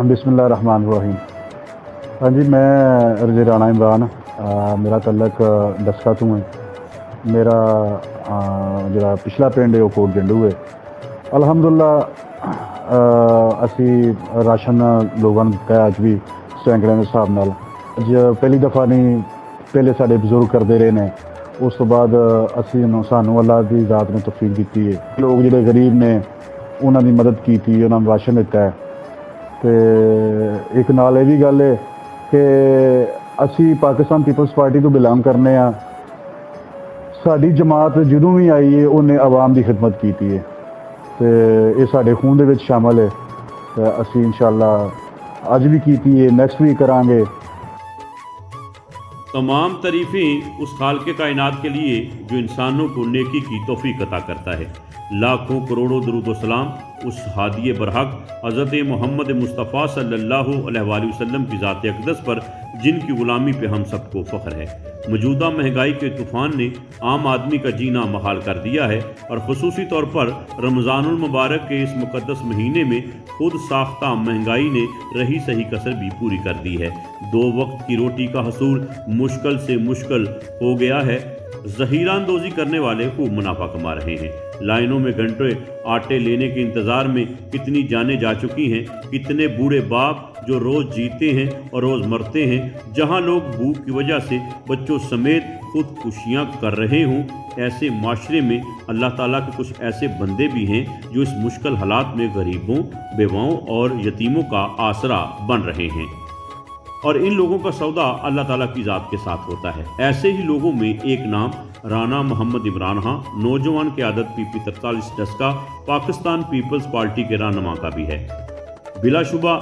बिस्मिल्लाह रहमान रहीम। हाँ जी, मैं रजी राणा इमरान, मेरा तल्लक डस्का तो है। मेरा जरा पिछला पिंड है वो कोट जंडू है। अलहमदुल्ला असी राशन लोगों ने दिता अज भी सैकड़े के हिसाब नाल। अज पहली दफ़ा नहीं, पहले साडे बजुर्ग करते रहे ने, उस तो बाद असी सानू अल्लाह की ज़ात ने तौफीक दी है। लोग जिहड़े गरीब ने उन्होंने मदद की, उन्होंने राशन दिता है। तो एक नाल ये भी गल है कि असी पाकिस्तान पीपल्स पार्टी तो बिलोंग करने आ। साडी जमात जदों भी आई है उन्हें आवाम की खिदमत की है, तो ये साडे खून दे विच शामिल है। तो असी इंशाअल्लाह अज भी की है, नैक्सट भी करांगे। तमाम तारीफ़ें उस खालिक़े कायनात के लिए जो इंसानों को नेकी की तौफीक अता करता है। लाखों करोड़ों दरूद व सलाम उस हादिये बरहक हज़रत मोहम्मद मुस्तफ़ा सल्लल्लाहु अलैहि वसल्लम की ज़ात अक़दस पर, जिनकी ग़ुलामी पे हम सबको फ़ख्र है। मौजूदा महंगाई के तूफ़ान ने आम आदमी का जीना महाल कर दिया है और ख़ुसूसी तौर पर रमज़ानुल मुबारक के इस मुक़द्दस महीने में खुद साख्ता महंगाई ने रही सही कसर भी पूरी कर दी है। 2 वक्त की रोटी का हसूल मुश्किल से मुश्किल हो गया है। ज़हीरा अंदोज़ी करने वाले खूब मुनाफा कमा रहे हैं। लाइनों में घंटे आटे लेने के इंतज़ार में कितनी जानें जा चुकी हैं। कितने बूढ़े बाप जो रोज़ जीते हैं और रोज़ मरते हैं। जहां लोग भूख की वजह से बच्चों समेत खुदकुशियां कर रहे हों, ऐसे माशरे में अल्लाह ताला के कुछ ऐसे बंदे भी हैं जो इस मुश्किल हालात में गरीबों, बेवाओं और यतीमों का आसरा बन रहे हैं। और इन लोगों का सौदा अल्लाह ताला की ज़ात के साथ होता है। ऐसे ही लोगों में एक नाम राना मोहम्मद इमरान खां, नौजवान क़यादत PP 43 Daska, Pakistan Peoples Party के रहनुमा का भी है। बिलाशुबा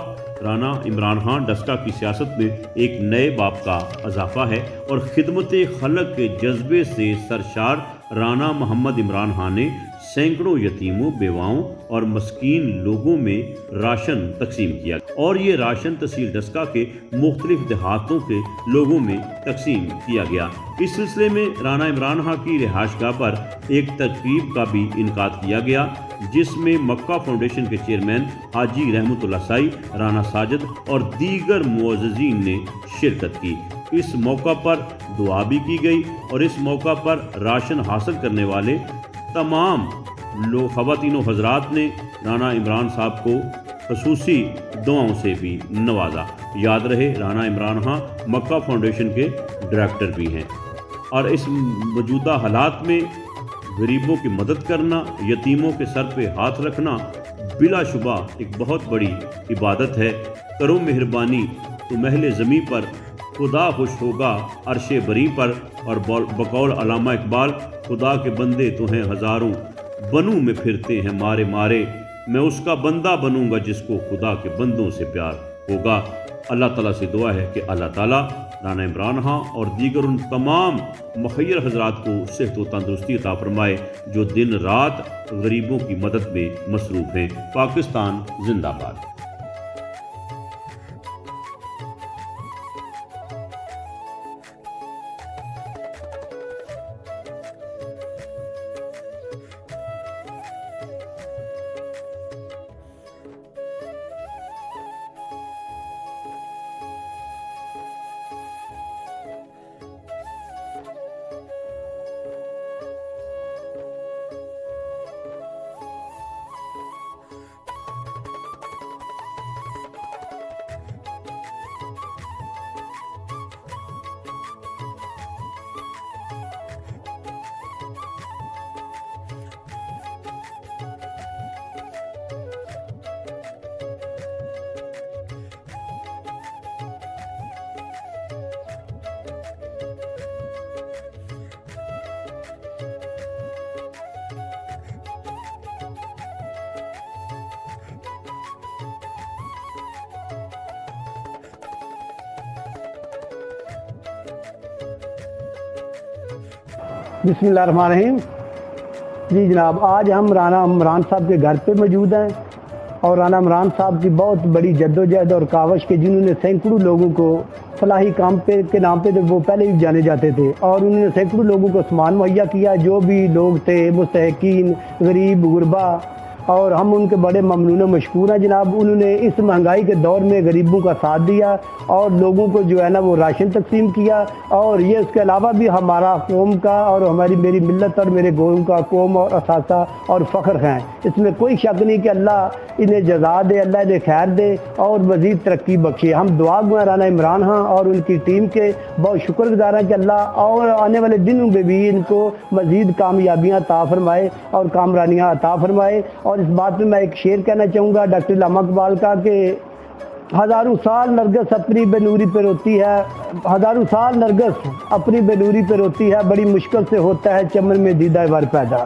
राना इमरान खां डस्का की सियासत में एक नए बाब का इजाफा है और खिदमत खलक के जज्बे से सरशार राना मोहम्मद इमरान खां ने सैकड़ों यतीमों, बेवाओं और मस्कीन लोगों में राशन तकसीम किया और ये राशन तहसील डस्का के मुख्तलिफ देहातों के लोगों में तकसीम किया गया। इस सिलसिले में राना इमरान खां की रिहाइशगाह पर एक तकरीब का भी इनकाद किया गया, जिसमें मक्का फाउंडेशन के चेयरमैन हाजी रहमतुल्लाह साई, राना साजिद और दीगर मुअज़्ज़िज़ीन ने शिरकत की। इस मौका पर दुआ भी की गई और इस मौका पर राशन हासिल करने वाले तमाम लोग, ख़वातीन व हज़रात ने राना इमरान साहब को ख़ुसूसी दुआओं से भी नवाजा। याद रहे, राना इमरान खां मक्का फाउंडेशन के डायरेक्टर भी हैं और इस मौजूदा हालात में गरीबों की मदद करना, यतीमों के सर पे हाथ रखना बिलाशुबा एक बहुत बड़ी इबादत है। करो मेहरबानी तो महले ज़मीं पर खुदा खुश होगा अर्शे बरी पर। और बकौल अल्लामा इकबाल, खुदा के बंदे तो हैं हज़ारों, बनू में फिरते हैं मारे मारे, मैं उसका बंदा बनूंगा जिसको खुदा के बंदों से प्यार होगा। अल्लाह ताला से दुआ है कि अल्लाह ताला राना इमरान खां और दीगर उन तमाम मुखय्यर हजरात को सेहत व तंदुरुस्ती अता फरमाए जो दिन रात गरीबों की मदद में मसरूफ़ हैं। पाकिस्तान जिंदाबाद। बिस्मिल्लाहिर्रहमानिर्रहीम। जी जनाब, आज हम राना इमरान साहब के घर पे मौजूद हैं और राना इमरान साहब की बहुत बड़ी जद्दोजहद और कावश के, जिन्होंने सैकड़ों लोगों को फलाही काम पे के नाम पे तो वो पहले भी जाने जाते थे और उन्होंने सैकड़ों लोगों को सामान मुहैया किया। जो भी लोग थे मुस्तहकीन, गरीब, गुरबा اور ہم ان کے بڑے ممنون و مشکور ہیں جناب. انہوں نے اس مہنگائی کے دور میں غریبوں کا ساتھ دیا اور لوگوں کو جو ہے نا وہ راشن تقسیم کیا. اور یہ اس کے علاوہ بھی ہمارا قوم کا اور میری ملت اور میرے قوم اور اثاثہ اور فخر ہیں. اس میں کوئی شک نہیں کہ اللہ انہیں جزا دے, اللہ انہیں خیر دے اور مزید ترقی بخشے. ہم دعا گو رانا عمران خان اور ان کی ٹیم کے بہت شکر گزار ہیں کہ اللہ اور آنے والے دنوں میں بھی ان کو مزید کامیابیاں عطا فرمائے اور کامرانیاں عطا فرمائے. اور اس بات میں ایک شعر کہنا چاہوں گا ڈاکٹر علامہ اقبال کا کہ ہزاروں سال نرگس اپنی بے نوری پہ روتی ہے, ہزاروں سال نرگس اپنی بے نوری پہ روتی ہے, بڑی مشکل سے ہوتا ہے چمن میں دیدہ ور پیدا.